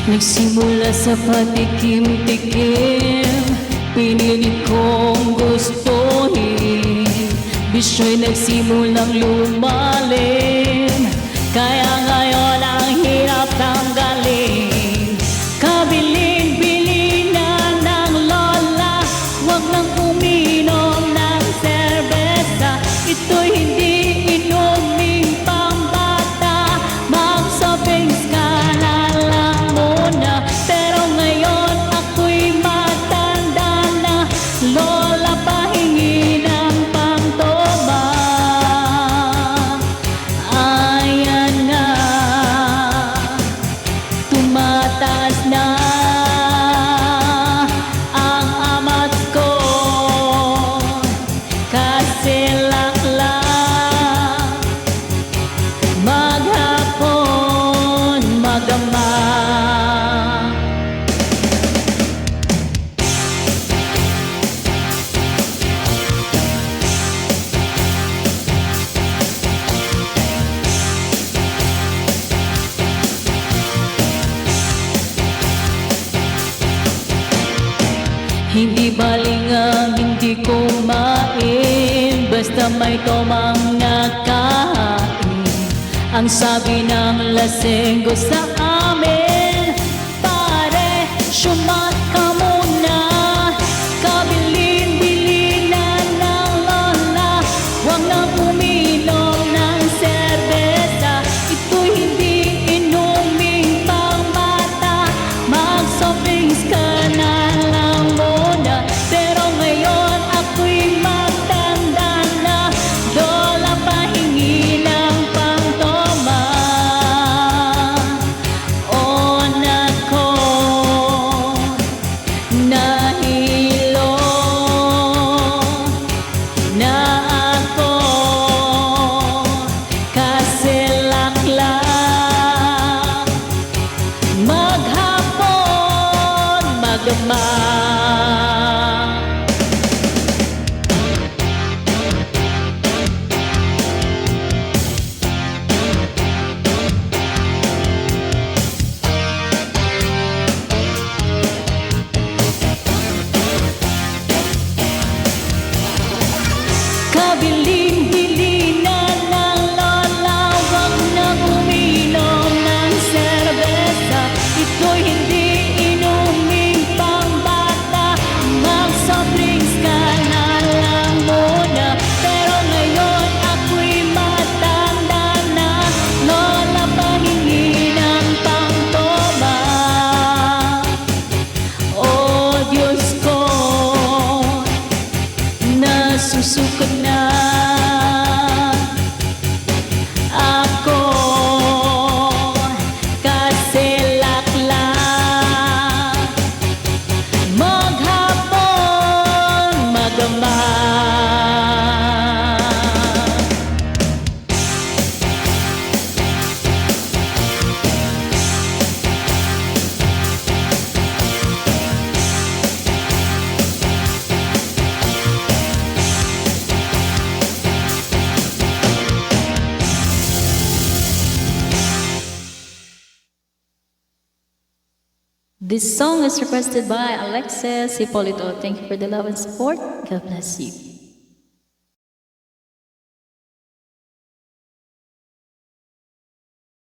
Nagsimula sa patikim-tikim, pinili kong gustuhin. Bisyo'y nagsimulang lumalim, kaya ngayon ang hirap tanggalin. Kabilin-bilin na ng lola, huwag nang uminom ng serbesa. Ito'y hindi inuming pambata, mag-savings ka na lang muna. Pero ngayon ako'y matanda na, lola, pahingi ng pangtoma. Ayan na, tumataas na ang amat ko, kasi laklang maghapon magama. Hindi baling ang hindi kumain, basta may tomang nakain. Ang sabi ng lasenggo sa amin, pare, syumat ka muna. Kabilin-bilin na ng lola, huwag nang uminom ng serbesa. Ito'y hindi inuming pangmata, mag-savings ka na lang muna. Pero ngayon ako'y matanda na, lola, pahingi ng pangtoma. O nako, nahilo na ako, kasi laklang maghapon magama. Kabilin-bilin na ng lola, huwag nang uminom ng serbesa. Ito'y hindi inuming pambata, mag-savings ka na lang muna. Pero ngayon ako'y matanda na, lola, pahingi ng pangtoma. Oh Diyos ko, nasusukot na ako, kasi laklang maghapon magama. This song is requested by Alexis Hipolito. Thank you for the love and support. God bless you.